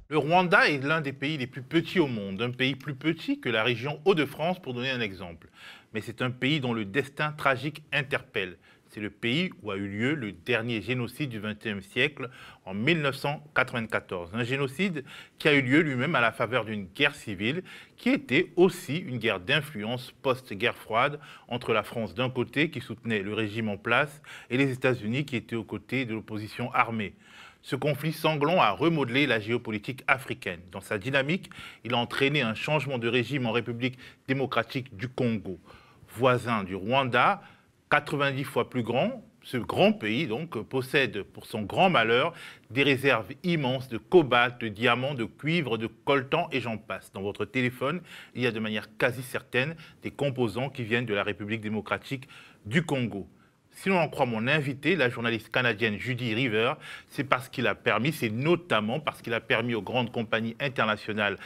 Le Rwanda est l'un des pays les plus petits au monde, un pays plus petit que la région Hauts-de-France pour donner un exemple. Mais c'est un pays dont le destin tragique interpelle. C'est le pays où a eu lieu le dernier génocide du XXe siècle en 1994. Un génocide qui a eu lieu lui-même à la faveur d'une guerre civile qui était aussi une guerre d'influence post-guerre froide entre la France d'un côté qui soutenait le régime en place et les États-Unis qui étaient aux côtés de l'opposition armée. Ce conflit sanglant a remodelé la géopolitique africaine. Dans sa dynamique, il a entraîné un changement de régime en République démocratique du Congo. Voisin du Rwanda, 90 fois plus grand, ce grand pays donc possède pour son grand malheur des réserves immenses de cobalt, de diamants, de cuivre, de coltan et j'en passe. Dans votre téléphone, il y a de manière quasi certaine des composants qui viennent de la République démocratique du Congo. Si l'on en croit mon invité, la journaliste canadienne Judy River, c'est parce qu'il a permis, c'est notamment parce qu'il a permis aux grandes compagnies internationales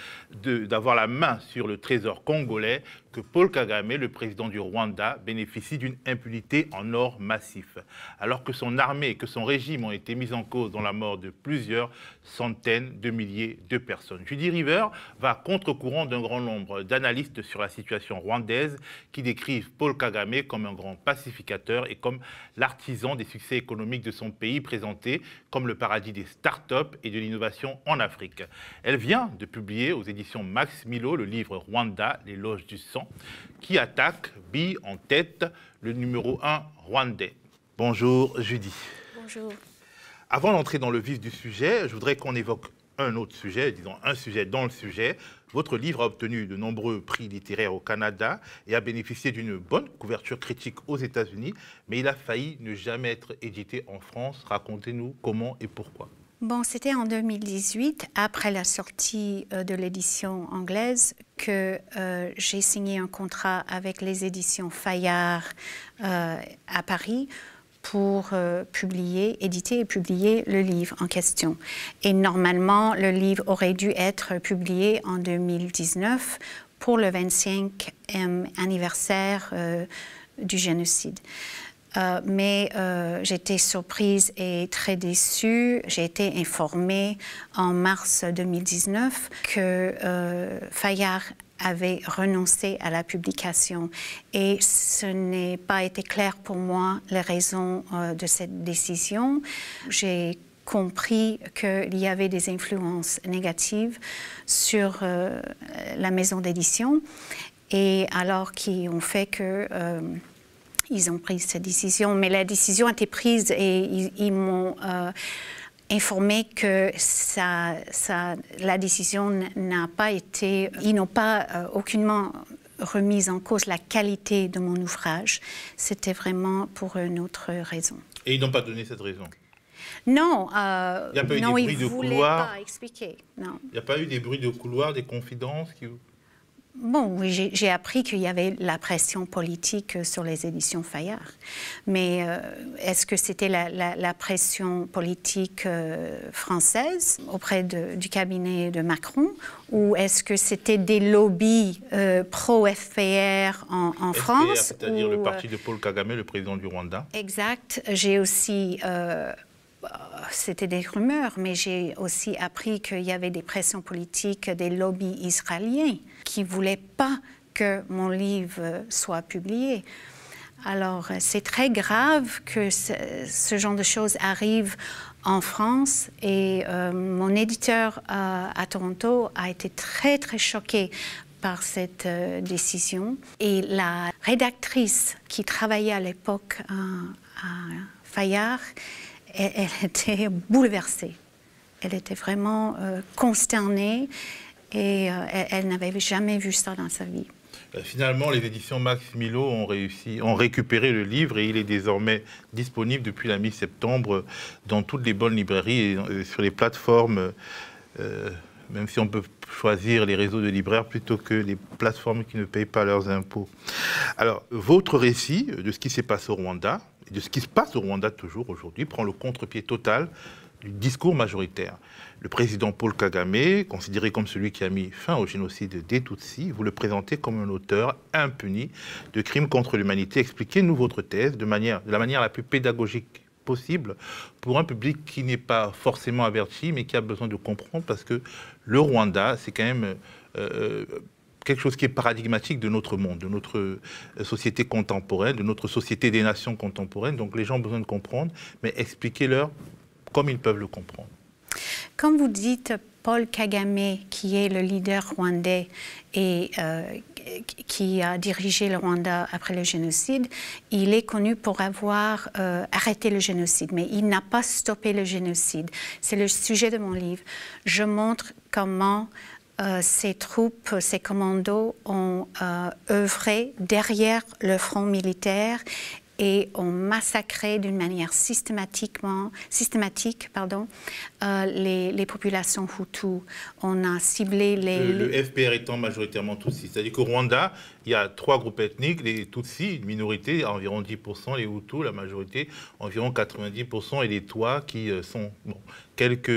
d'avoir la main sur le trésor congolais que Paul Kagame, le président du Rwanda, bénéficie d'une impunité en or massif. Alors que son armée et que son régime ont été mis en cause dans la mort de plusieurs centaines de milliers de personnes. Judy River va à contre-courant d'un grand nombre d'analystes sur la situation rwandaise qui décrivent Paul Kagame comme un grand pacificateur et comme l'artisan des succès économiques de son pays, présenté comme le paradis des start-up et de l'innovation en Afrique. Elle vient de publier aux éditions Max Milo le livre Rwanda, l'éloge du sang, qui attaque, bille en tête, le numéro 1 rwandais. Bonjour Judy. Bonjour. Avant d'entrer dans le vif du sujet, je voudrais qu'on évoque un autre sujet, disons un sujet dans le sujet. Votre livre a obtenu de nombreux prix littéraires au Canada et a bénéficié d'une bonne couverture critique aux États-Unis, mais il a failli ne jamais être édité en France. Racontez-nous comment et pourquoi. Bon, c'était en 2018, après la sortie de l'édition anglaise, que j'ai signé un contrat avec les éditions Fayard à Paris pour éditer et publier le livre en question. Et normalement, le livre aurait dû être publié en 2019 pour le 25e anniversaire du génocide. Mais j'étais surprise et très déçue. J'ai été informée en mars 2019 que Fayard avait renoncé à la publication. Et ce n'est pas été clair pour moi les raisons de cette décision. J'ai compris qu'il y avait des influences négatives sur la maison d'édition, et alors qui ont fait que ils ont pris cette décision, mais la décision a été prise et ils m'ont informé que la décision n'a pas été... Ils n'ont pas aucunement remis en cause la qualité de mon ouvrage. C'était vraiment pour une autre raison. Et ils n'ont pas donné cette raison? Non, il n'y a pas eu non, des bruits de couloir. Pas expliquer. Non. Il n'y a pas eu des bruits de couloir, des confidences qui... Bon, oui, j'ai appris qu'il y avait la pression politique sur les éditions Fayard. Mais est-ce que c'était la pression politique française auprès du cabinet de Macron, ou est-ce que c'était des lobbies pro-FPR en France? C'est-à-dire le parti de Paul Kagame, le président du Rwanda. Exact. J'ai aussi... c'était des rumeurs, mais j'ai aussi appris qu'il y avait des pressions politiques des lobbies israéliens qui ne voulaient pas que mon livre soit publié. Alors, c'est très grave que ce genre de choses arrive en France, et mon éditeur à Toronto a été très, très choqué par cette décision. Et la rédactrice qui travaillait à l'époque à Fayard, elle était bouleversée. Elle était vraiment consternée, et elle n'avait jamais vu ça dans sa vie. Finalement, les éditions Max Milo ont récupéré le livre, et il est désormais disponible depuis la mi-septembre dans toutes les bonnes librairies et sur les plateformes, même si on peut choisir les réseaux de libraires plutôt que les plateformes qui ne payent pas leurs impôts. Alors, votre récit de ce qui s'est passé au Rwanda, et de ce qui se passe au Rwanda toujours aujourd'hui, prend le contre-pied total du discours majoritaire. Le président Paul Kagame, considéré comme celui qui a mis fin au génocide des Tutsis, vous le présentez comme un auteur impuni de crimes contre l'humanité. Expliquez-nous votre thèse de la manière la plus pédagogique possible pour un public qui n'est pas forcément averti, mais qui a besoin de comprendre, parce que le Rwanda, c'est quand même quelque chose qui est paradigmatique de notre monde, de notre société contemporaine, de notre société des nations contemporaines. Donc les gens ont besoin de comprendre, mais expliquez-leur comme ils peuvent le comprendre. Comme vous dites, Paul Kagame, qui est le leader rwandais et qui a dirigé le Rwanda après le génocide, il est connu pour avoir arrêté le génocide, mais il n'a pas stoppé le génocide. C'est le sujet de mon livre. Je montre comment ces troupes, ces commandos ont œuvré derrière le front militaire et ont massacré d'une manière systématique les populations Hutus. On a ciblé Le FPR étant majoritairement Tutsi. C'est-à-dire qu'au Rwanda, il y a 3 groupes ethniques, les Tutsis, une minorité, environ 10%, les Hutus, la majorité, environ 90%, et les Twa qui sont quelques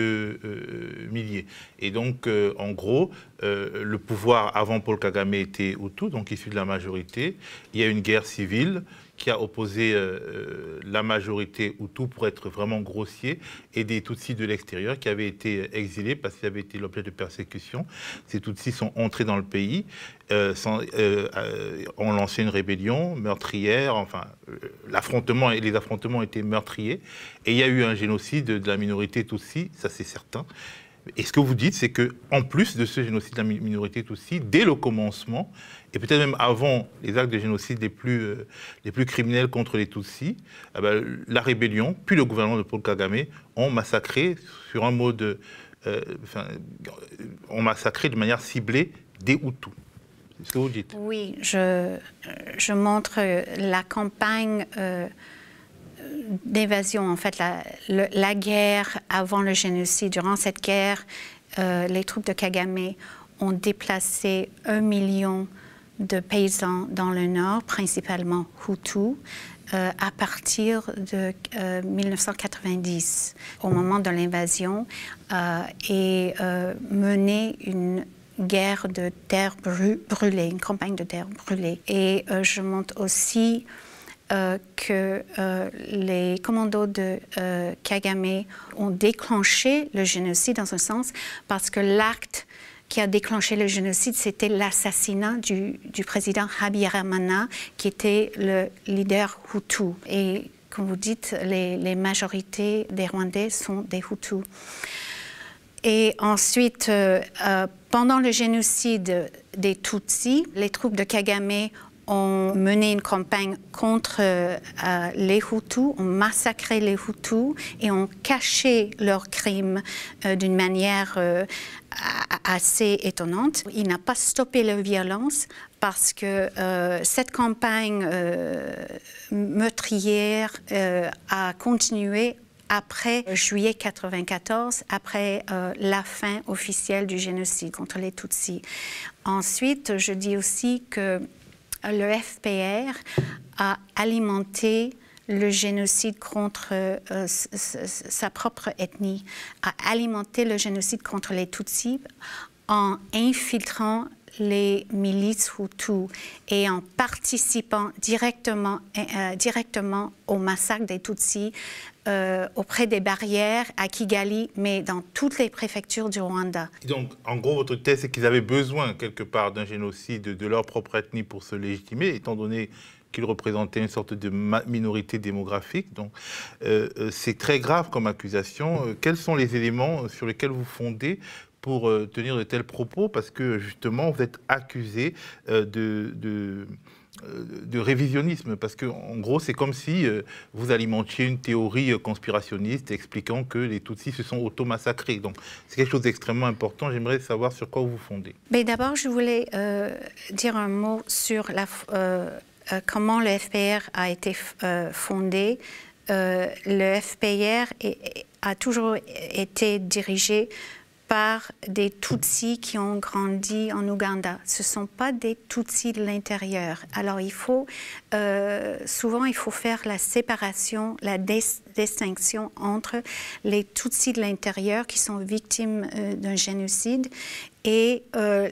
milliers. Et donc, en gros, le pouvoir avant Paul Kagame était Hutu, donc issu de la majorité. Il y a une guerre civile qui a opposé la majorité Hutu, pour être vraiment grossier, et des Tutsis de l'extérieur qui avaient été exilés parce qu'ils avaient été l'objet de persécutions. Ces Tutsis sont entrés dans le pays, ont lancé une rébellion meurtrière, enfin, les affrontements étaient meurtriers, et il y a eu un génocide de la minorité Tutsi, ça c'est certain. Et ce que vous dites, c'est qu'en plus de ce génocide de la minorité Tutsi, dès le commencement, et peut-être même avant les actes de génocide les plus criminels contre les Tutsis, la rébellion, puis le gouvernement de Paul Kagame ont massacré sur un mode... ont massacré de manière ciblée des Hutus. C'est ce que vous dites. Oui, je montre la campagne... d'évasion, en fait, la guerre avant le génocide. Durant cette guerre, les troupes de Kagame ont déplacé 1 million de paysans dans le nord, principalement Hutus, à partir de 1990, au moment de l'invasion, et mené une guerre de terre brûlée, une campagne de terre brûlée. Et je montre aussi que les commandos de Kagame ont déclenché le génocide dans un sens, parce que l'acte qui a déclenché le génocide, c'était l'assassinat du président Habyarimana, qui était le leader Hutu. Et comme vous dites, les majorités des Rwandais sont des Hutus. Et ensuite, pendant le génocide des Tutsis, les troupes de Kagame ont mené une campagne contre les Hutus, ont massacré les Hutus et ont caché leurs crimes d'une manière assez étonnante. Il n'a pas stoppé la violence parce que cette campagne meurtrière a continué après juillet 1994, après la fin officielle du génocide contre les Tutsis. Ensuite, je dis aussi que le FPR a alimenté le génocide contre sa propre ethnie, a alimenté le génocide contre les Tutsis en infiltrant les milices Hutus et en participant directement au massacre des Tutsis auprès des barrières à Kigali, mais dans toutes les préfectures du Rwanda. Donc, en gros, votre thèse, c'est qu'ils avaient besoin, quelque part, d'un génocide de leur propre ethnie pour se légitimer, étant donné qu'ils représentaient une sorte de minorité démographique. Donc, c'est très grave comme accusation. Quels sont les éléments sur lesquels vous fondez pour tenir de tels propos? Parce que, justement, vous êtes accusé de révisionnisme, parce que en gros c'est comme si vous alimentiez une théorie conspirationniste expliquant que les Tutsis se sont auto-massacrés. Donc c'est quelque chose d'extrêmement important. J'aimerais savoir sur quoi vous vous fondez. Mais d'abord je voulais dire un mot sur comment le FPR a été fondé. Le FPR a toujours été dirigé par des Tutsis qui ont grandi en Ouganda. Ce ne sont pas des Tutsis de l'intérieur. Alors, souvent, il faut faire la séparation, la distinction entre les Tutsis de l'intérieur qui sont victimes d'un génocide et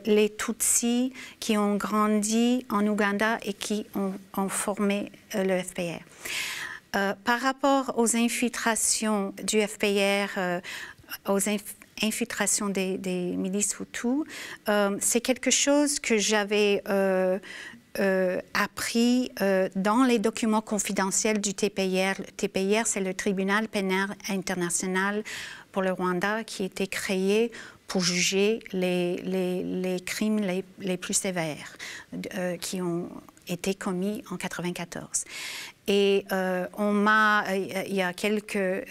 les Tutsis qui ont grandi en Ouganda et qui ont formé le FPR. Par rapport aux infiltrations du FPR, aux infiltration des milices Hutus, c'est quelque chose que j'avais appris dans les documents confidentiels du TPIR. Le TPIR, c'est le Tribunal pénal international pour le Rwanda qui a été créé pour juger les crimes les plus sévères qui ont été commis en 1994. Et il y a quelques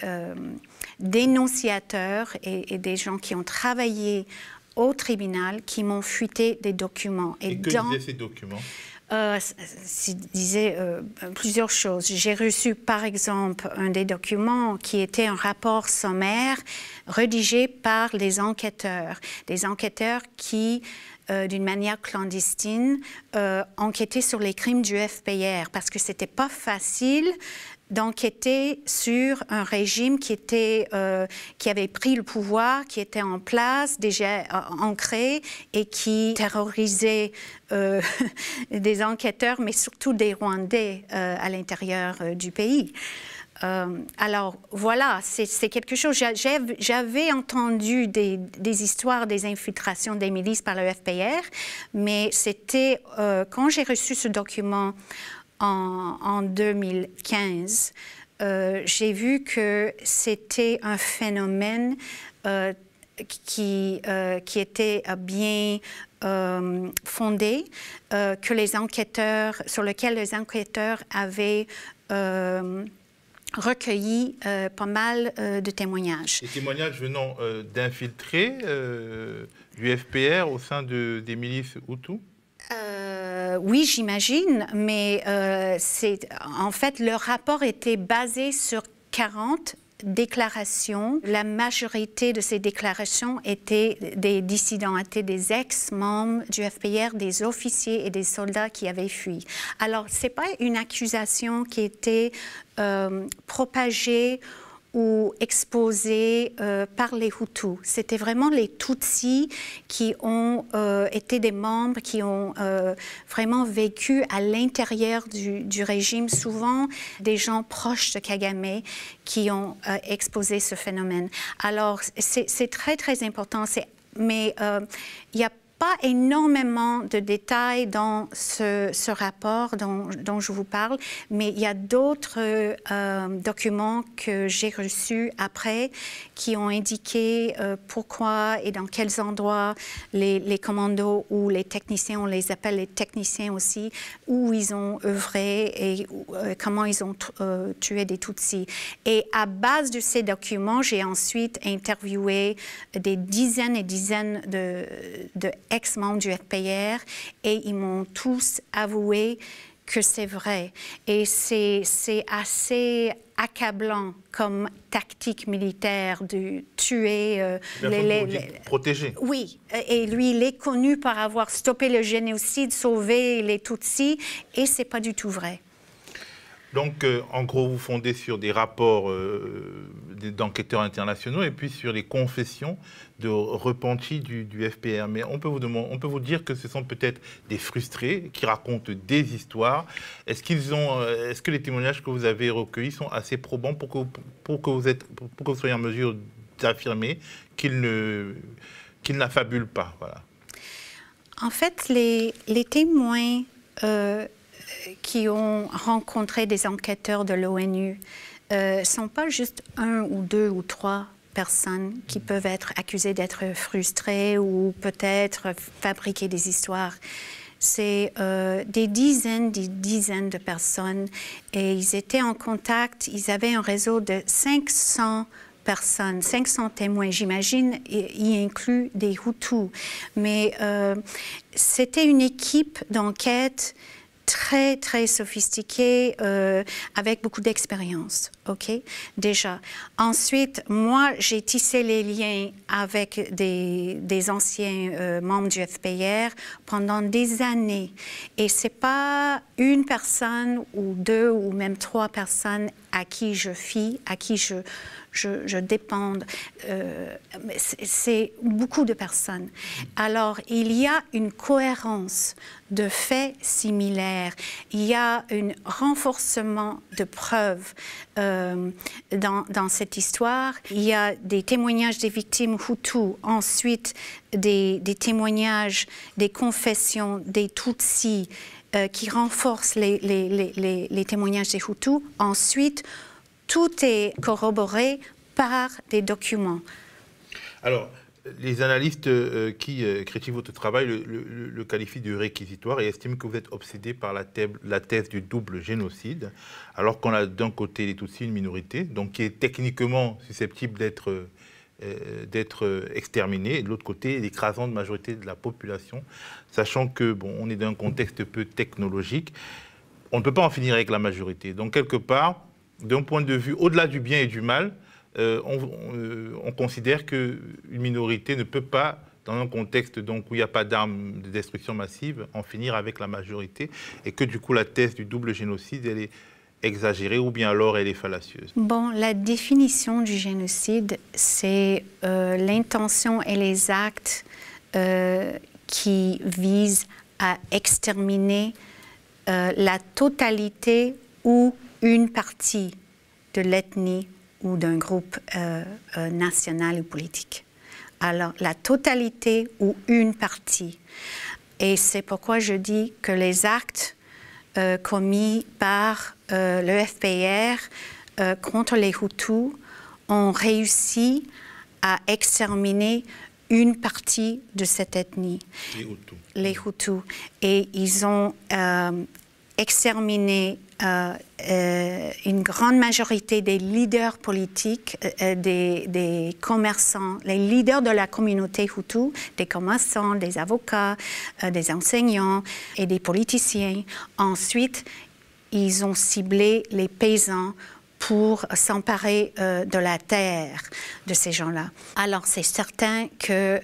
dénonciateurs et des gens qui ont travaillé au tribunal qui m'ont fuité des documents. Et que disaient ces documents? Disait plusieurs choses. J'ai reçu, par exemple, un des documents qui était un rapport sommaire rédigé par les enquêteurs. Des enquêteurs qui, d'une manière clandestine, enquêtaient sur les crimes du FPR parce que c'était pas facile d'enquêter sur un régime qui avait pris le pouvoir, qui était en place, déjà ancré, et qui terrorisait des enquêteurs, mais surtout des Rwandais à l'intérieur du pays. Alors voilà, c'est quelque chose. J'avais entendu des histoires des infiltrations des milices par le FPR, mais c'était quand j'ai reçu ce document en 2015, j'ai vu que c'était un phénomène qui était bien fondé, sur lequel les enquêteurs avaient recueilli pas mal de témoignages. Les témoignages venant d'infiltrés du FPR au sein des milices Hutus? Oui, j'imagine, mais en fait, le rapport était basé sur 40 déclarations. La majorité de ces déclarations étaient des dissidents, étaient des ex-membres du FPR, des officiers et des soldats qui avaient fui. Alors, ce n'est pas une accusation qui était propagée ou exposés par les Hutus. C'était vraiment les Tutsis qui ont été des membres, qui ont vraiment vécu à l'intérieur du régime, souvent des gens proches de Kagame qui ont exposé ce phénomène. Alors, c'est très, très important. Mais il y a pas énormément de détails dans ce rapport dont je vous parle, mais il y a d'autres documents que j'ai reçus après qui ont indiqué pourquoi et dans quels endroits les commandos ou les techniciens, on les appelle les techniciens aussi, où ils ont œuvré et comment ils ont tué des Tutsis. Et à base de ces documents, j'ai ensuite interviewé des dizaines et dizaines de ex-membres du FPR et ils m'ont tous avoué que c'est vrai. Et c'est assez accablant comme tactique militaire de tuer les protégés. Oui, et lui, il est connu par avoir stoppé le génocide, sauvé les Tutsis, et c'est pas du tout vrai. Donc, en gros, vous fondez sur des rapports d'enquêteurs internationaux et puis sur les confessions de repentis du FPR. Mais on peut vous dire que ce sont peut-être des frustrés qui racontent des histoires. Est-ce que les témoignages que vous avez recueillis sont assez probants pour que vous soyez en mesure d'affirmer qu'ils n'affabulent pas, voilà. En fait, les témoins qui ont rencontré des enquêteurs de l'ONU ne sont pas juste un ou deux ou trois personnes qui peuvent être accusées d'être frustrées ou peut-être fabriquer des histoires. C'est des dizaines de personnes et ils étaient en contact, ils avaient un réseau de 500 personnes, 500 témoins, j'imagine, y inclut des Hutus. Mais c'était une équipe d'enquête très, très sophistiqué, avec beaucoup d'expérience, OK? Déjà. Ensuite, moi, j'ai tissé les liens avec des anciens membres du FPR pendant des années. Et c'est pas une personne ou deux ou même trois personnes à qui je fie, à qui je dépends. C'est beaucoup de personnes. Alors, il y a une cohérence de faits similaires. Il y a un renforcement de preuves dans cette histoire. Il y a des témoignages des victimes Hutus, ensuite des témoignages, des confessions des Tutsis, qui renforcent les témoignages des Hutus. Ensuite, tout est corroboré par des documents. Alors, les analystes qui critiquent votre travail le qualifient de réquisitoire et estiment que vous êtes obsédé par la thèse du double génocide, alors qu'on a d'un côté les Tutsis, une minorité, donc qui est techniquement susceptible d'être exterminée, et de l'autre côté, l'écrasante majorité de la population, sachant que, bon, on est dans un contexte peu technologique, on ne peut pas en finir avec la majorité. Donc, quelque part, d'un point de vue au-delà du bien et du mal, on considère qu'une minorité ne peut pas, dans un contexte donc, où il n'y a pas d'armes de destruction massive, en finir avec la majorité, et que du coup la thèse du double génocide, elle est exagérée ou bien alors elle est fallacieuse. Bon, la définition du génocide, c'est l'intention et les actes qui visent à exterminer la totalité ou une partie de l'ethnie ou d'un groupe national ou politique. Alors, la totalité ou une partie. Et c'est pourquoi je dis que les actes commis par le FPR contre les Hutus ont réussi à exterminer une partie de cette ethnie. Les Hutus. Et ils ont exterminé une grande majorité des leaders politiques, des commerçants, les leaders de la communauté Hutu, des commerçants, des avocats, des enseignants et des politiciens. Ensuite, ils ont ciblé les paysans pour s'emparer de la terre de ces gens-là. Alors, c'est certain que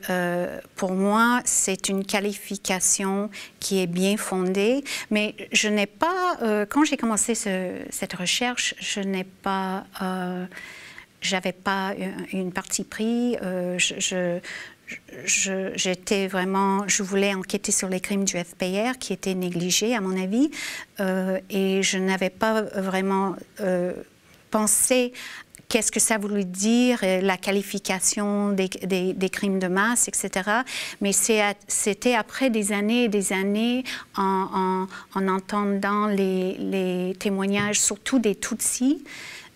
pour moi, c'est une qualification qui est bien fondée, mais je n'ai pas, quand j'ai commencé cette recherche, j'avais pas une partie pris. J'étais vraiment, je voulais enquêter sur les crimes du FPR qui étaient négligés, à mon avis, et je n'avais pas vraiment penser qu'est-ce que ça voulait dire, la qualification des crimes de masse, etc. Mais c'était après des années et des années en entendant les témoignages, surtout des Tutsis,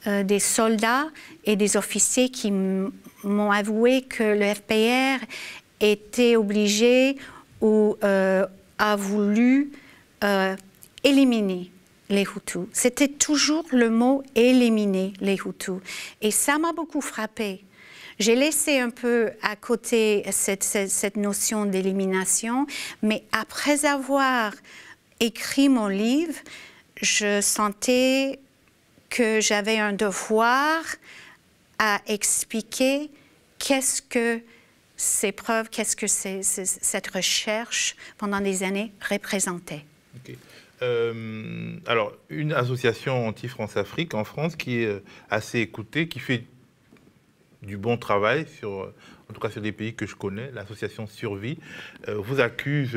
des soldats et des officiers qui m'ont avoué que le FPR était obligé ou a voulu éliminer les Hutus. C'était toujours le mot « éliminer les Hutus ». Et ça m'a beaucoup frappée. J'ai laissé un peu à côté cette notion d'élimination, mais après avoir écrit mon livre, je sentais que j'avais un devoir à expliquer qu'est-ce que ces preuves, qu'est-ce que cette recherche pendant des années représentait. Okay. Alors, une association anti-France-Afrique en France qui est assez écoutée, qui fait du bon travail, en tout cas sur des pays que je connais, l'association Survie, vous accuse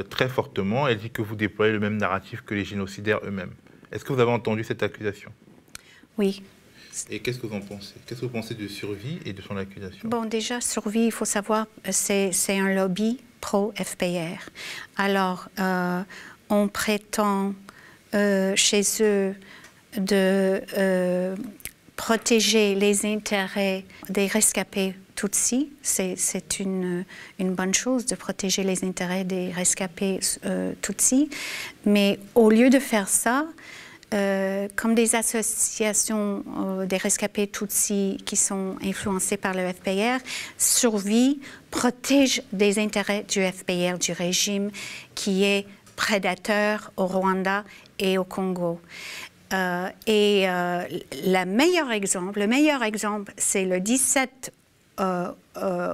très fortement. Elle dit que vous déployez le même narratif que les génocidaires eux-mêmes. Est-ce que vous avez entendu cette accusation? Oui. Et qu'est-ce que vous en pensez? Qu'est-ce que vous pensez de Survie et de son accusation? Bon, déjà, Survie, il faut savoir, c'est un lobby pro-FPR. Alors, on prétend chez eux de protéger les intérêts des rescapés Tutsis. C'est une bonne chose de protéger les intérêts des rescapés Tutsis. Mais au lieu de faire ça, comme des associations des rescapés Tutsis qui sont influencées par le FPR, Survie protège des intérêts du FPR, du régime qui est prédateurs au Rwanda et au Congo. Le meilleur exemple, c'est le 17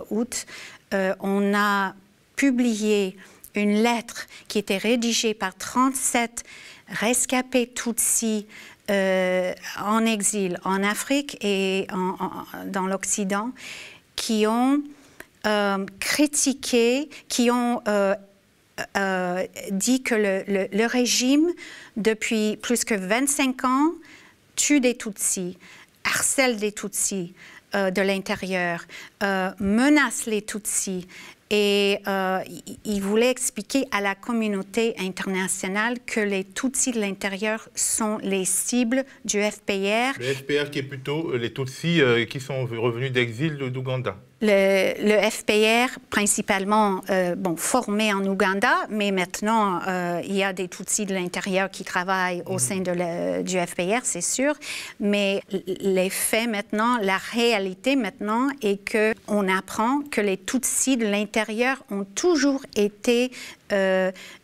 août. On a publié une lettre qui était rédigée par 37 rescapés Tutsis en exil en Afrique et dans l'Occident, qui ont critiqué, qui ont dit que le régime, depuis plus que 25 ans, tue des Tutsis, harcèle des Tutsis de l'intérieur, menace les Tutsis. Et il voulait expliquer à la communauté internationale que les Tutsis de l'intérieur sont les cibles du FPR. Le FPR qui est plutôt les Tutsis qui sont revenus d'exil d'Ouganda. Le FPR, principalement formé en Ouganda, mais maintenant, il y a des Tutsis de l'intérieur qui travaillent au sein du FPR, c'est sûr. Mais les faits maintenant, la réalité maintenant est qu'on apprend que les Tutsis de l'intérieur ont toujours été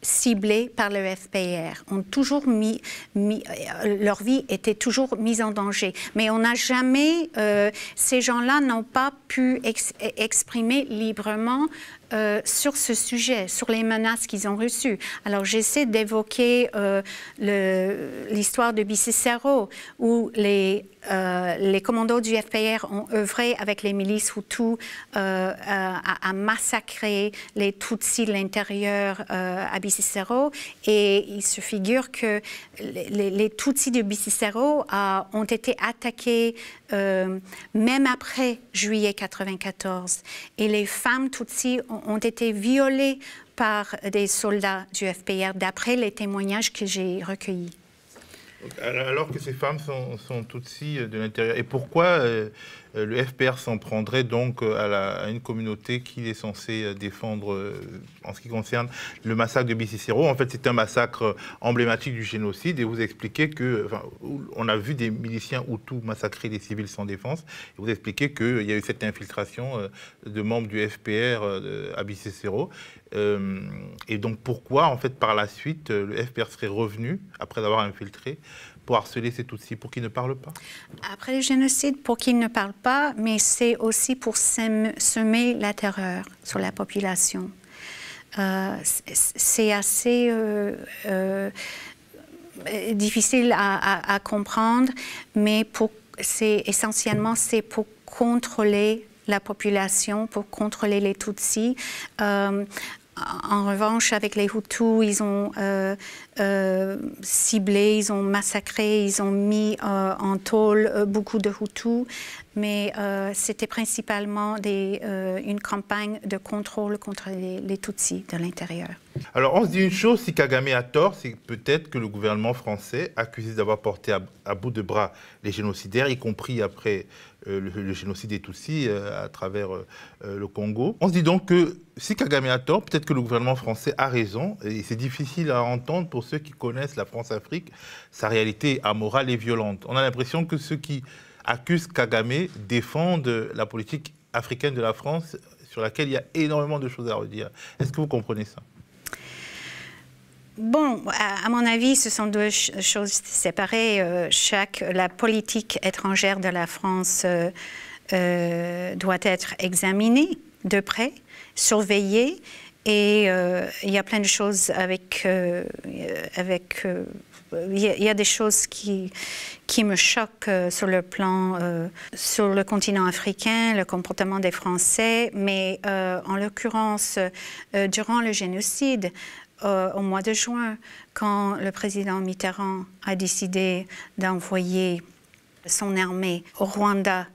ciblés par le FPR, ont toujours leur vie était toujours mise en danger. Mais on n'a jamais, ces gens-là n'ont pas pu exprimer librement sur ce sujet, sur les menaces qu'ils ont reçues. Alors j'essaie d'évoquer l'histoire de Bisesero, où les commandos du FPR ont œuvré avec les milices Hutus à massacrer les Tutsis de l'intérieur à Bisesero. Et il se figure que les Tutsis de Bisesero ont été attaqués même après juillet 1994. Et les femmes Tutsis ont été violées par des soldats du FPR, d'après les témoignages que j'ai recueillis. Alors que ces femmes sont Tutsis de l'intérieur. Et pourquoi le FPR s'en prendrait donc à une communauté qu'il est censé défendre en ce qui concerne le massacre de Bisesero? En fait, c'est un massacre emblématique du génocide. Et vous expliquez on a vu des miliciens Hutus massacrer des civils sans défense. Et vous expliquez qu'il y a eu cette infiltration de membres du FPR à Bisesero. Et donc pourquoi, en fait, par la suite, le FPR serait revenu, après avoir infiltré, pour harceler ces Tutsis, pour qu'ils ne parlent pas? Après le génocide, pour qu'ils ne parlent pas, mais c'est aussi pour semer la terreur sur la population. C'est assez difficile à comprendre, mais essentiellement, c'est pour contrôler la population, pour contrôler les Tutsis. En revanche, avec les Hutus, ils ont ciblé, ils ont massacré, ils ont mis en tôle beaucoup de Hutus, mais c'était principalement une campagne de contrôle contre les Tutsis de l'intérieur. Alors, on se dit une chose, si Kagame a tort, c'est peut-être que le gouvernement français, accusé d'avoir porté à bout de bras les génocidaires, y compris après le génocide des Tutsis à travers le Congo. On se dit donc que si Kagame a tort, peut-être que le gouvernement français a raison, et c'est difficile à entendre pour ceux qui connaissent la France-Afrique, sa réalité amorale et violente. On a l'impression que ceux qui accusent Kagame défendent la politique africaine de la France, sur laquelle il y a énormément de choses à redire. Est-ce que vous comprenez ça? Bon, à mon avis, ce sont deux choses séparées. La politique étrangère de la France doit être examinée de près, surveillée, et il y a plein de choses il y a des choses qui me choquent sur le plan, sur le continent africain, le comportement des Français, mais en l'occurrence, durant le génocide, au mois de juin, quand le président Mitterrand a décidé d'envoyer son armée au Rwanda,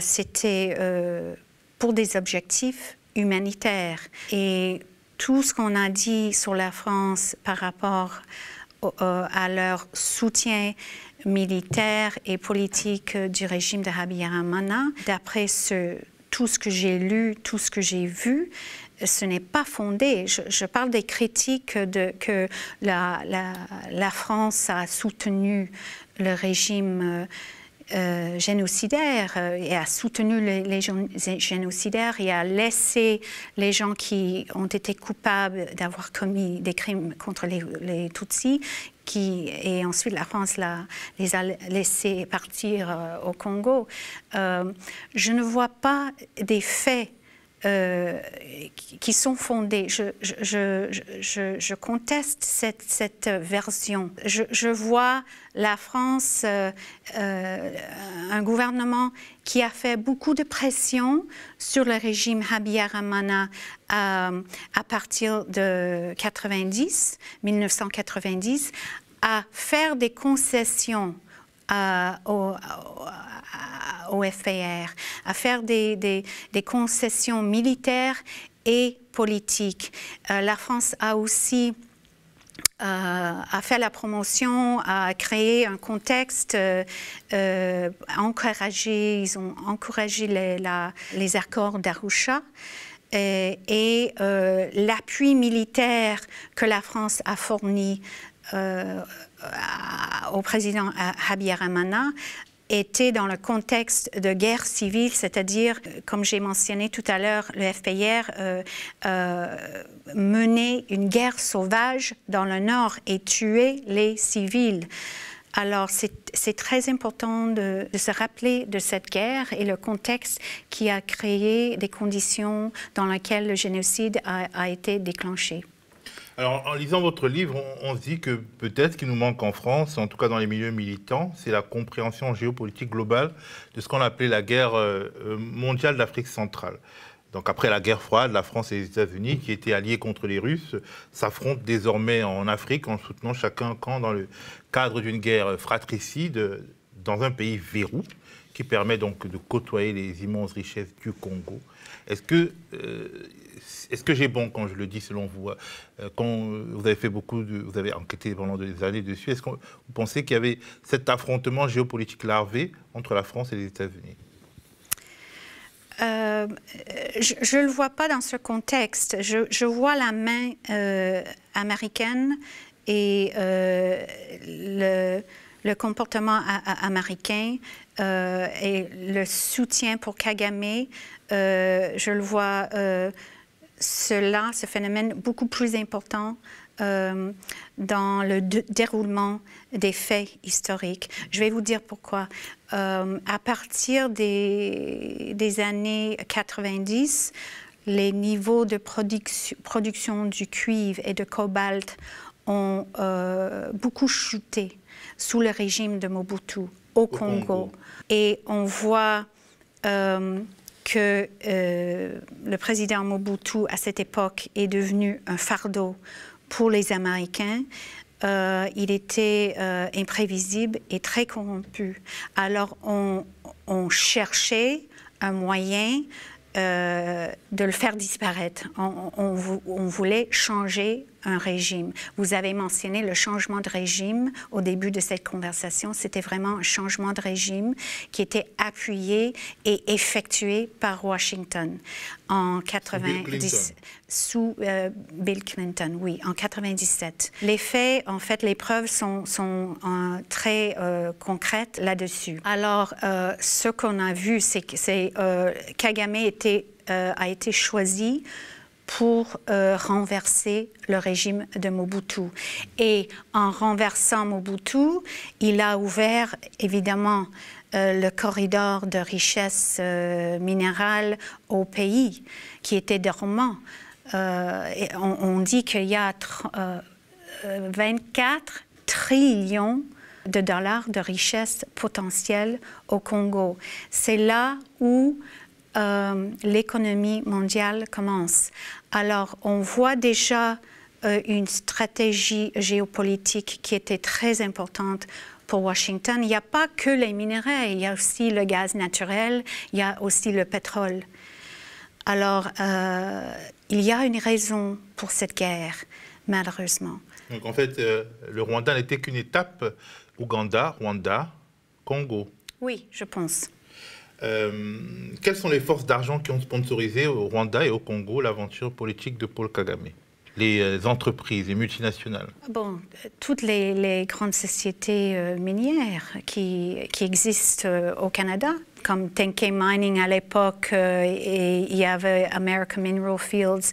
c'était pour des objectifs humanitaires. Et tout ce qu'on a dit sur la France par rapport à leur soutien militaire et politique du régime de Habyarimana, d'après tout ce que j'ai lu, tout ce que j'ai vu, ce n'est pas fondé. Je parle des critiques que la France a soutenu le régime génocidaire et a soutenu les génocidaires et a laissé les gens qui ont été coupables d'avoir commis des crimes contre les Tutsis, et ensuite la France les a laissés partir au Congo. Je ne vois pas des faits qui sont fondés. Je conteste cette version. Je vois la France, un gouvernement qui a fait beaucoup de pression sur le régime Habyarimana à partir de 1990, à faire des concessions au FPR, à faire des concessions militaires et politiques. La France a aussi fait la promotion, a créé un contexte, ils ont encouragé les accords d'Arusha. Et l'appui militaire que la France a fourni au président Habyarimana était dans le contexte de guerre civile, c'est-à-dire, comme j'ai mentionné tout à l'heure, le FPR menait une guerre sauvage dans le nord et tuait les civils. Alors, c'est très important de se rappeler de cette guerre et le contexte qui a créé des conditions dans lesquelles le génocide a été déclenché. Alors, en lisant votre livre, on se dit que peut-être ce qui nous manque en France, en tout cas dans les milieux militants, c'est la compréhension géopolitique globale de ce qu'on appelait la guerre mondiale d'Afrique centrale. Donc après la guerre froide, la France et les États-Unis, qui étaient alliés contre les Russes, s'affrontent désormais en Afrique en soutenant chacun un camp dans le cadre d'une guerre fratricide dans un pays verrou qui permet donc de côtoyer les immenses richesses du Congo. Est-ce que j'ai bon quand je le dis selon vous? Quand vous avez fait vous avez enquêté pendant des années dessus, est-ce que vous pensez qu'il y avait cet affrontement géopolitique larvé entre la France et les États-Unis? Je ne le vois pas dans ce contexte. Je vois la main américaine et le comportement américain et le soutien pour Kagame. Je le vois, ce phénomène beaucoup plus important dans le déroulement des faits historiques. Je vais vous dire pourquoi. À partir des années 90, les niveaux de production du cuivre et de cobalt ont beaucoup chuté sous le régime de Mobutu au Congo. Et on voit que le président Mobutu, à cette époque, est devenu un fardeau pour les Américains. Il était imprévisible et très corrompu. Alors, on cherchait un moyen de le faire disparaître. On voulait changer un régime. Vous avez mentionné le changement de régime au début de cette conversation. C'était vraiment un changement de régime qui était appuyé et effectué par Washington en 90, sous Bill Clinton, oui, en 97. Les faits, en fait, les preuves sont très concrètes là-dessus. Alors, ce qu'on a vu, c'est que Kagame a été choisi pour renverser le régime de Mobutu. Et en renversant Mobutu, il a ouvert évidemment le corridor de richesse minérale au pays, qui était dormant. On dit qu'il y a 24 trillions de dollars de richesse potentielle au Congo. C'est là où l'économie mondiale commence. Alors, on voit déjà une stratégie géopolitique qui était très importante pour Washington. Il n'y a pas que les minerais, il y a aussi le gaz naturel, il y a aussi le pétrole. Alors, il y a une raison pour cette guerre, malheureusement. Donc, en fait, le Rwanda n'était qu'une étape. Ouganda, Rwanda, Congo. Oui, je pense. Quelles sont les forces d'argent qui ont sponsorisé au Rwanda et au Congo l'aventure politique de Paul Kagame? les entreprises, les multinationales? Bon, toutes les grandes sociétés minières qui existent au Canada, comme Tenke Mining à l'époque, et il y avait American Mineral Fields.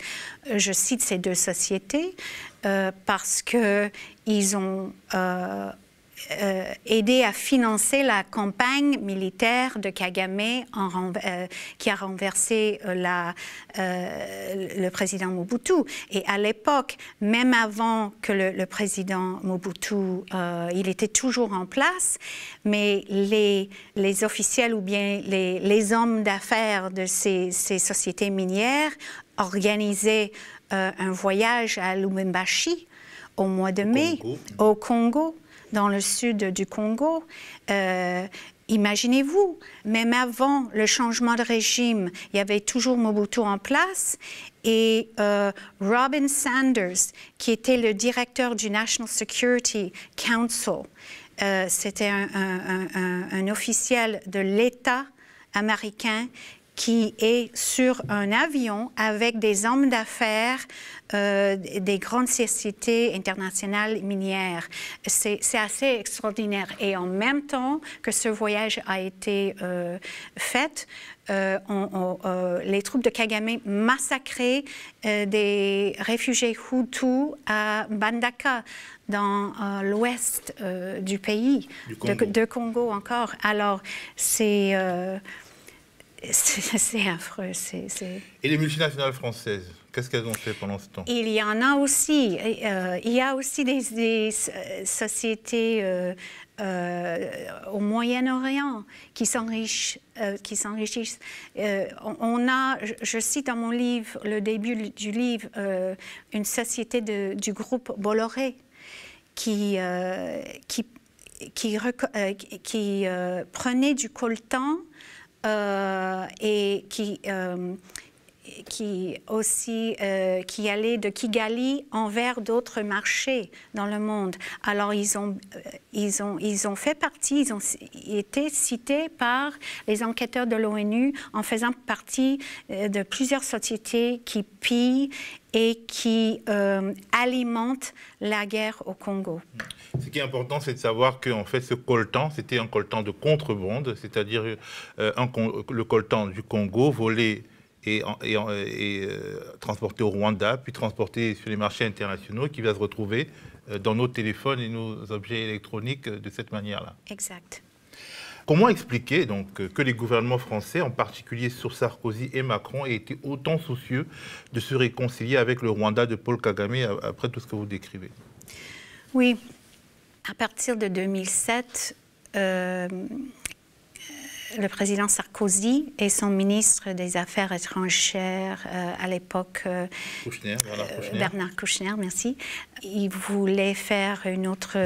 Je cite ces deux sociétés parce qu'ils ont aidé à financer la campagne militaire de Kagame qui a renversé le président Mobutu. Et à l'époque, même avant que le président Mobutu, il était toujours en place, mais les officiels ou bien les hommes d'affaires de ces sociétés minières organisaient un voyage à Lubumbashi au mois de mai, au Congo, dans le sud du Congo. Imaginez-vous, même avant le changement de régime, il y avait toujours Mobutu en place et Robin Sanders, qui était le directeur du National Security Council, c'était un officiel de l'État américain qui est sur un avion avec des hommes d'affaires des grandes sociétés internationales minières. C'est assez extraordinaire. Et en même temps que ce voyage a été fait, les troupes de Kagame massacraient des réfugiés Hutus à Mbandaka, dans l'ouest du pays, de Congo encore. Alors, c'est affreux. Et les multinationales françaises, qu'est-ce qu'elles ont fait pendant ce temps? Il y en a aussi. Il y a aussi des sociétés au Moyen-Orient qui s'enrichissent. Je cite dans mon livre, le début du livre, une société du groupe Bolloré qui prenait du coltan et qui allait de Kigali envers d'autres marchés dans le monde. Alors ils ont fait partie, ils ont été cités par les enquêteurs de l'ONU en faisant partie de plusieurs sociétés qui pillent et qui alimentent la guerre au Congo. Ce qui est important, c'est de savoir qu'en fait, ce coltan, c'était un coltan de contrebande, c'est-à-dire le coltan du Congo volé et transporté au Rwanda, puis transporté sur les marchés internationaux, qui va se retrouver dans nos téléphones et nos objets électroniques de cette manière-là. Exact. Comment expliquer donc que les gouvernements français, en particulier sur Sarkozy et Macron, aient été autant soucieux de se réconcilier avec le Rwanda de Paul Kagame après tout ce que vous décrivez? Oui, à partir de 2007, le président Sarkozy et son ministre des Affaires étrangères à l'époque, Bernard Kouchner, merci, ils voulaient faire une autre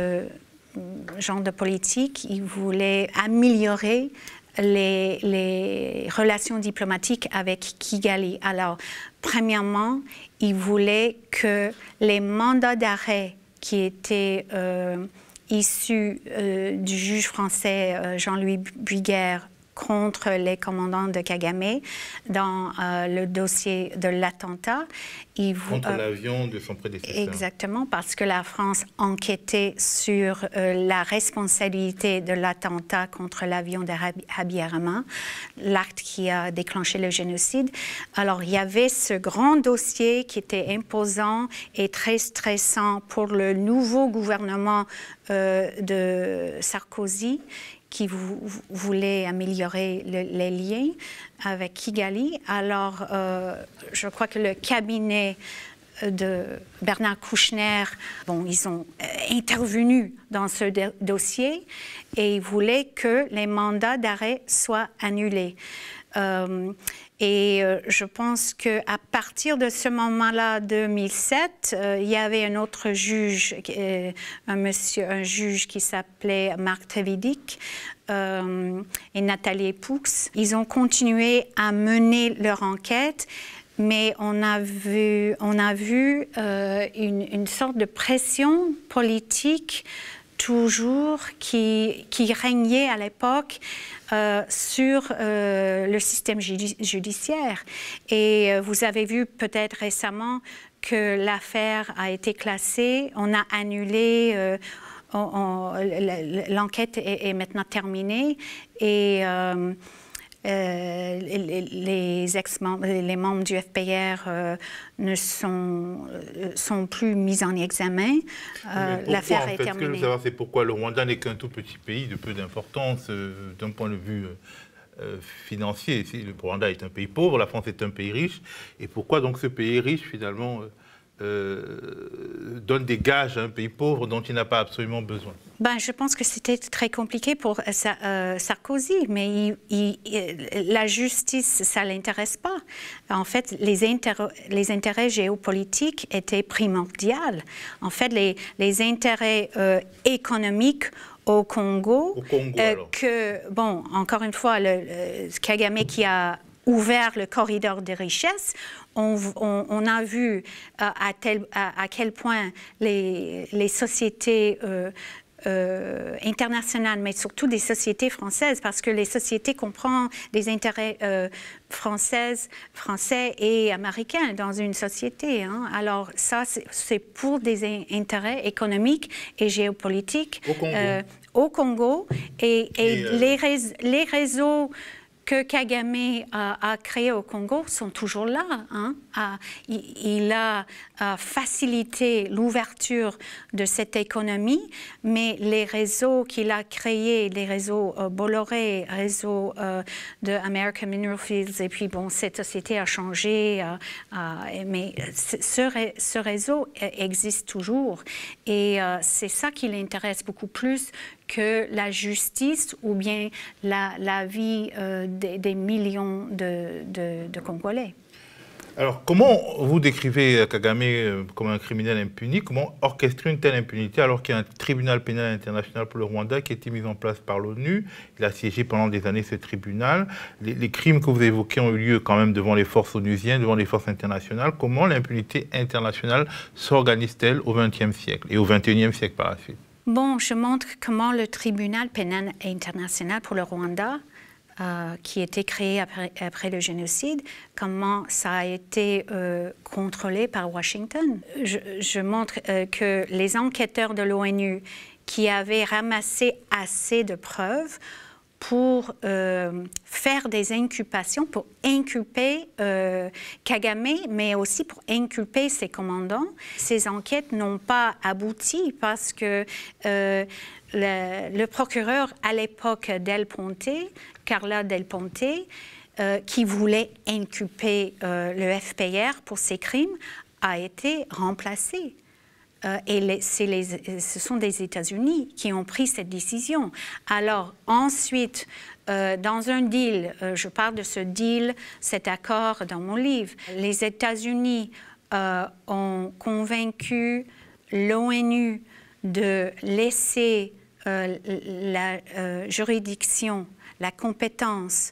genre de politique. Ils voulaient améliorer les relations diplomatiques avec Kigali. Alors, premièrement, ils voulaient que les mandats d'arrêt qui étaient issus du juge français Jean-Louis Bruguière contre les commandants de Kagame dans le dossier de l'attentat. Contre l'avion de son prédécesseur. Exactement, parce que la France enquêtait sur la responsabilité de l'attentat contre l'avion de Habyarimana, l'acte qui a déclenché le génocide. Alors, il y avait ce grand dossier qui était imposant et très stressant pour le nouveau gouvernement de Sarkozy, qui voulait améliorer les liens avec Kigali. Alors, je crois que le cabinet de Bernard Kouchner, bon, ils ont intervenu dans ce dossier et ils voulaient que les mandats d'arrêt soient annulés. Je pense qu'à partir de ce moment-là, 2007, il y avait un autre juge, un juge qui s'appelait Marc Trévidic et Nathalie Poux. Ils ont continué à mener leur enquête, mais on a vu une sorte de pression politique toujours qui régnait à l'époque sur le système judiciaire. Et vous avez vu peut-être récemment que l'affaire a été classée, on a annulé, l'enquête est maintenant terminée et les membres du FPR ne sont plus mis en examen. L'affaire est terminée. Ce que je veux savoir, c'est pourquoi le Rwanda n'est qu'un tout petit pays de peu d'importance d'un point de vue financier. Le Rwanda est un pays pauvre, la France est un pays riche. Et pourquoi donc ce pays riche, finalement, donne des gages à un pays pauvre dont il n'a pas absolument besoin? Je pense que c'était très compliqué pour Sarkozy, mais la justice, ça ne l'intéresse pas. En fait, les intérêts géopolitiques étaient primordiaux. En fait, les intérêts économiques au Congo encore une fois, Kagame qui a ouvert le corridor de richesse, on a vu à quel point les sociétés internationales, mais surtout des sociétés françaises, parce que les sociétés comprennent des intérêts français et américains dans une société. Alors ça, c'est pour des intérêts économiques et géopolitiques au Congo. Et les réseaux que Kagame a créés au Congo sont toujours là. Il a facilité l'ouverture de cette économie, mais les réseaux qu'il a créés, les réseaux Bolloré, réseau de American Mineral Fields, et puis cette société a changé, mais ce réseau existe toujours. Et c'est ça qui l'intéresse beaucoup plus que la justice ou bien la vie des millions de Congolais. Alors, comment vous décrivez Kagame comme un criminel impuni? Comment orchestrer une telle impunité alors qu'il y a un tribunal pénal international pour le Rwanda qui a été mis en place par l'ONU? Il a siégé pendant des années ce tribunal. Les crimes que vous évoquez ont eu lieu quand même devant les forces onusiennes, devant les forces internationales. Comment l'impunité internationale s'organise-t-elle au XXe siècle et au XXIe siècle par la suite? Je montre comment le tribunal pénal international pour le Rwanda, qui a été créé après le génocide, comment ça a été contrôlé par Washington. Je montre que les enquêteurs de l'ONU qui avaient ramassé assez de preuves pour faire des inculpations, pour inculper Kagame, mais aussi pour inculper ses commandants. Ces enquêtes n'ont pas abouti parce que le procureur à l'époque Carla Del Ponte, qui voulait inculper le FPR pour ses crimes, a été remplacé. Et ce sont des États-Unis qui ont pris cette décision. Alors ensuite, dans un deal, je parle de ce deal, cet accord dans mon livre, les États-Unis ont convaincu l'ONU de laisser la juridiction, la compétence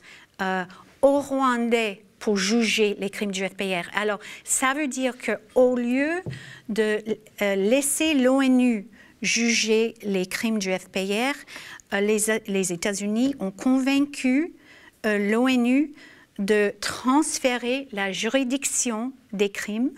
aux Rwandais pour juger les crimes du FPR. Alors, ça veut dire qu'au lieu de laisser l'ONU juger les crimes du FPR, les États-Unis ont convaincu l'ONU de transférer la juridiction des crimes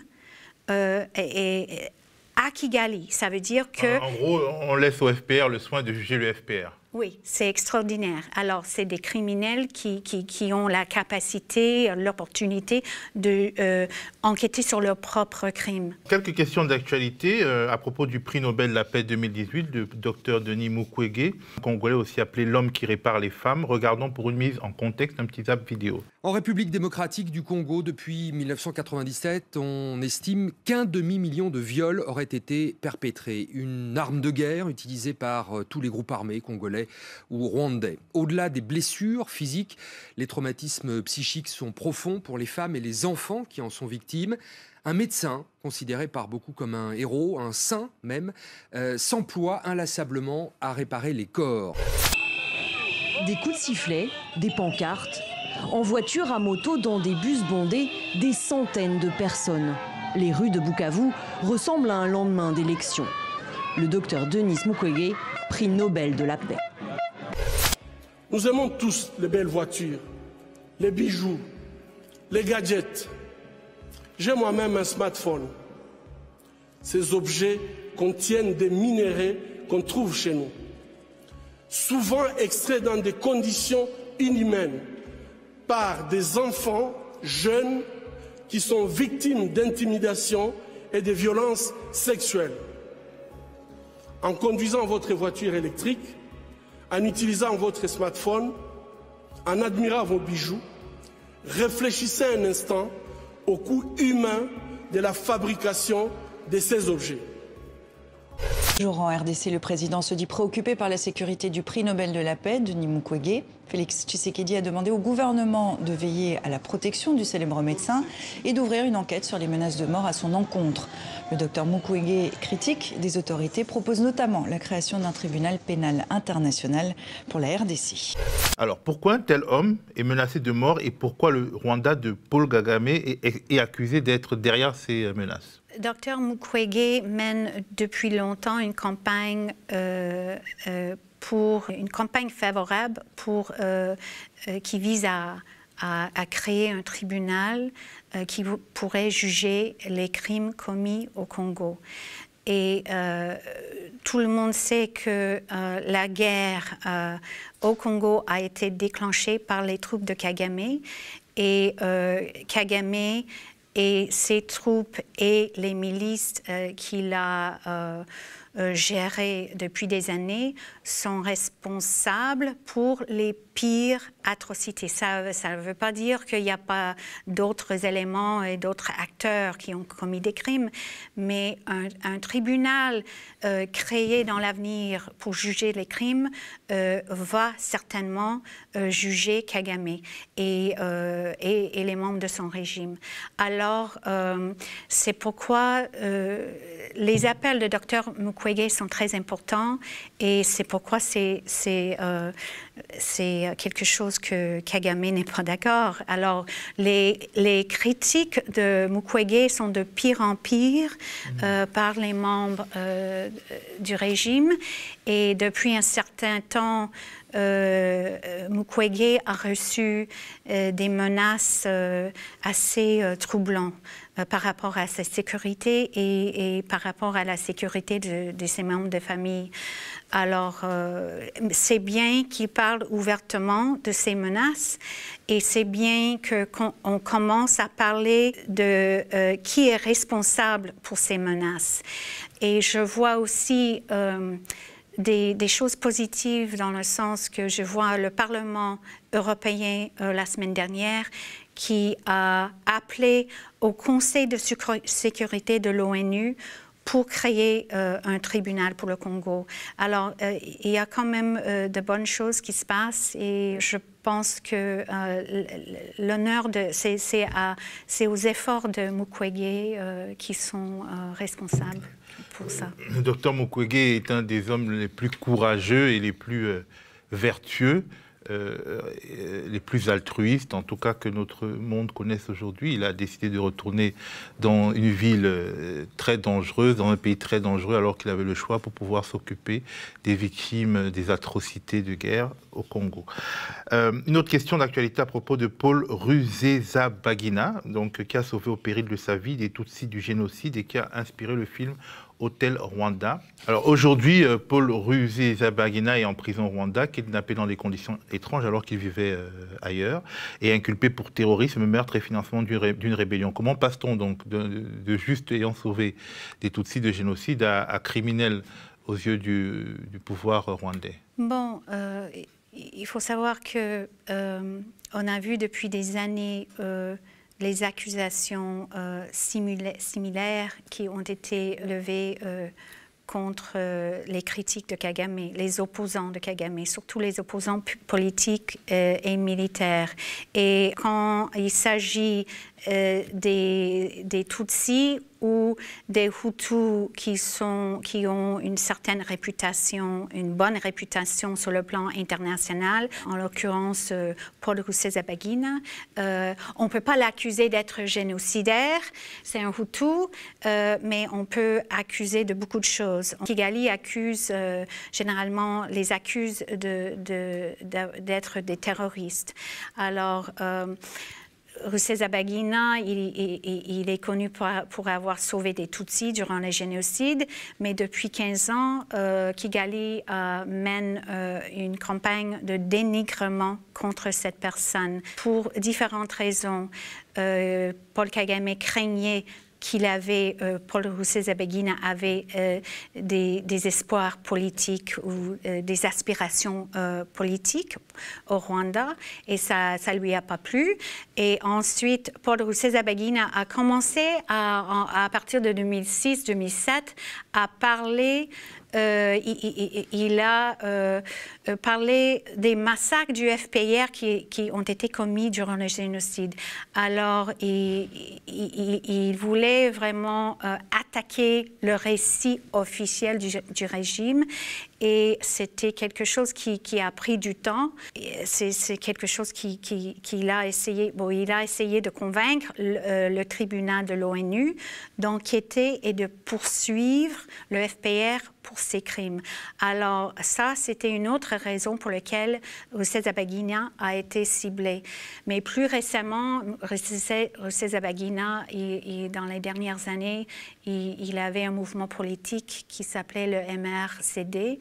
à Kigali. Ça veut dire que... En gros, on laisse au FPR le soin de juger le FPR. Oui, c'est extraordinaire. Alors, c'est des criminels qui ont la capacité, l'opportunité d'enquêter sur leurs propres crimes. Quelques questions d'actualité à propos du prix Nobel de la paix 2018 du docteur Denis Mukwege, congolais aussi appelé l'homme qui répare les femmes. Regardons pour une mise en contexte un petit zap vidéo. En République démocratique du Congo, depuis 1997, on estime qu'1 demi-million de viols auraient été perpétrés. Une arme de guerre utilisée par tous les groupes armés congolais ou rwandais. Au-delà des blessures physiques, les traumatismes psychiques sont profonds pour les femmes et les enfants qui en sont victimes. Un médecin, considéré par beaucoup comme un héros, un saint même, s'emploie inlassablement à réparer les corps. Des coups de sifflet, des pancartes, en voiture, à moto, dans des bus bondés, des centaines de personnes. Les rues de Bukavu ressemblent à un lendemain d'élection. Le docteur Denis Mukwege, prix Nobel de la paix. Nous aimons tous les belles voitures, les bijoux, les gadgets. J'ai moi-même un smartphone. Ces objets contiennent des minéraux qu'on trouve chez nous, souvent extraits dans des conditions inhumaines par des enfants jeunes qui sont victimes d'intimidation et de violences sexuelles. En conduisant votre voiture électrique, en utilisant votre smartphone, en admirant vos bijoux, réfléchissez un instant au coût humain de la fabrication de ces objets. Toujours en RDC, le président se dit préoccupé par la sécurité du prix Nobel de la paix, Denis Mukwege. Félix Tshisekedi a demandé au gouvernement de veiller à la protection du célèbre médecin et d'ouvrir une enquête sur les menaces de mort à son encontre. Le docteur Mukwege, critique des autorités, propose notamment la création d'un tribunal pénal international pour la RDC. Alors, pourquoi un tel homme est menacé de mort et pourquoi le Rwanda de Paul Kagame est accusé d'être derrière ces menaces? Dr Mukwege mène depuis longtemps une campagne favorable qui vise à créer un tribunal qui pourrait juger les crimes commis au Congo. Et tout le monde sait que la guerre au Congo a été déclenchée par les troupes de Kagame. Et Kagame et ses troupes et les milices qu'il a gérées depuis des années sont responsables pour les pires atrocités. Ça ne veut pas dire qu'il n'y a pas d'autres éléments et d'autres acteurs qui ont commis des crimes, mais un tribunal créé dans l'avenir pour juger les crimes va certainement juger Kagame et les membres de son régime. Alors, c'est pourquoi les appels de Dr Mukwege sont très importants et c'est pourquoi c'est quelque chose que Kagame n'est pas d'accord. Alors, les critiques de Mukwege sont de pire en pire par les membres du régime. Et depuis un certain temps, Mukwege a reçu des menaces assez troublantes par rapport à sa sécurité et par rapport à la sécurité de ses membres de famille. Alors, c'est bien qu'il parle ouvertement de ces menaces et c'est bien qu'on commence à parler de qui est responsable pour ces menaces. Et je vois aussi des choses positives dans le sens que je vois le Parlement européen la semaine dernière qui a appelé au Conseil de sécurité de l'ONU pour créer un tribunal pour le Congo. Alors, il y a quand même de bonnes choses qui se passent et je pense que l'honneur, c'est aux efforts de Mukwege qui sont responsables pour ça. Le docteur Mukwege est un des hommes les plus courageux et les plus vertueux, les plus altruistes, en tout cas que notre monde connaisse aujourd'hui. Il a décidé de retourner dans une ville très dangereuse, dans un pays très dangereux, alors qu'il avait le choix pour pouvoir s'occuper des victimes des atrocités de guerre au Congo. Une autre question d'actualité à propos de Paul Rusesabagina, donc, qui a sauvé au péril de sa vie des Tutsis du génocide et qui a inspiré le film Hôtel Rwanda. Alors aujourd'hui, Paul Rusesabagina est en prison au Rwanda, kidnappé dans des conditions étranges alors qu'il vivait ailleurs, et inculpé pour terrorisme, meurtre et financement d'une rébellion. Comment passe-t-on donc de juste ayant sauvé des Tutsis de génocide à criminel aux yeux du pouvoir rwandais? Bon, il faut savoir que on a vu depuis des années les accusations similaires qui ont été levées contre les critiques de Kagame, les opposants de Kagame, surtout les opposants politiques et militaires. Et quand il s'agit des Tutsis ou des Hutus qui ont une certaine réputation, une bonne réputation sur le plan international, en l'occurrence Paul Rusesabagina, on ne peut pas l'accuser d'être génocidaire, c'est un Hutu, mais on peut accuser de beaucoup de choses. Kigali accuse, généralement les accuse d'être des terroristes. Alors, Rusesabagina, il est connu pour avoir sauvé des Tutsis durant le génocide, mais depuis 15 ans, Kigali mène une campagne de dénigrement contre cette personne pour différentes raisons. Paul Kagame craignait Paul Rusesabagina avait des espoirs politiques ou des aspirations politiques au Rwanda et ça ne lui a pas plu. Et ensuite, Paul Rusesabagina a commencé à partir de 2006-2007 à parler. Il a parlé des massacres du FPR qui ont été commis durant le génocide. Alors, il voulait vraiment attaquer le récit officiel du régime. Et c'était quelque chose qui a pris du temps. C'est quelque chose qu'il a essayé. Bon, il a essayé de convaincre le tribunal de l'ONU d'enquêter et de poursuivre le FPR pour ses crimes. Alors ça, c'était une autre raison pour laquelle Rusesabagina a été ciblé. Mais plus récemment, Rusesabagina, dans les dernières années, il avait un mouvement politique qui s'appelait le MRCD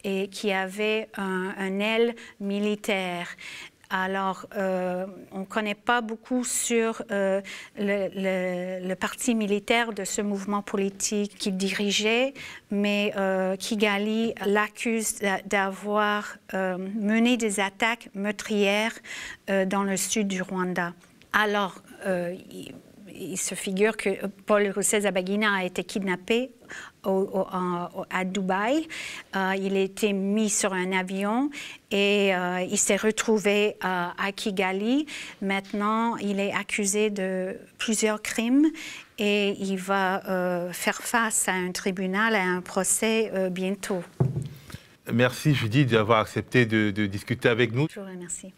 et qui avait un aile militaire. Alors, on ne connaît pas beaucoup sur le parti militaire de ce mouvement politique qu'il dirigeait, mais Kigali l'accuse d'avoir mené des attaques meurtrières dans le sud du Rwanda. Alors, il se figure que Paul Rusesabagina a été kidnappé à Dubaï. Il a été mis sur un avion et il s'est retrouvé à Kigali. Maintenant, il est accusé de plusieurs crimes et il va faire face à un tribunal, à un procès bientôt. Merci Judith d'avoir accepté de discuter avec nous. Je vous remercie.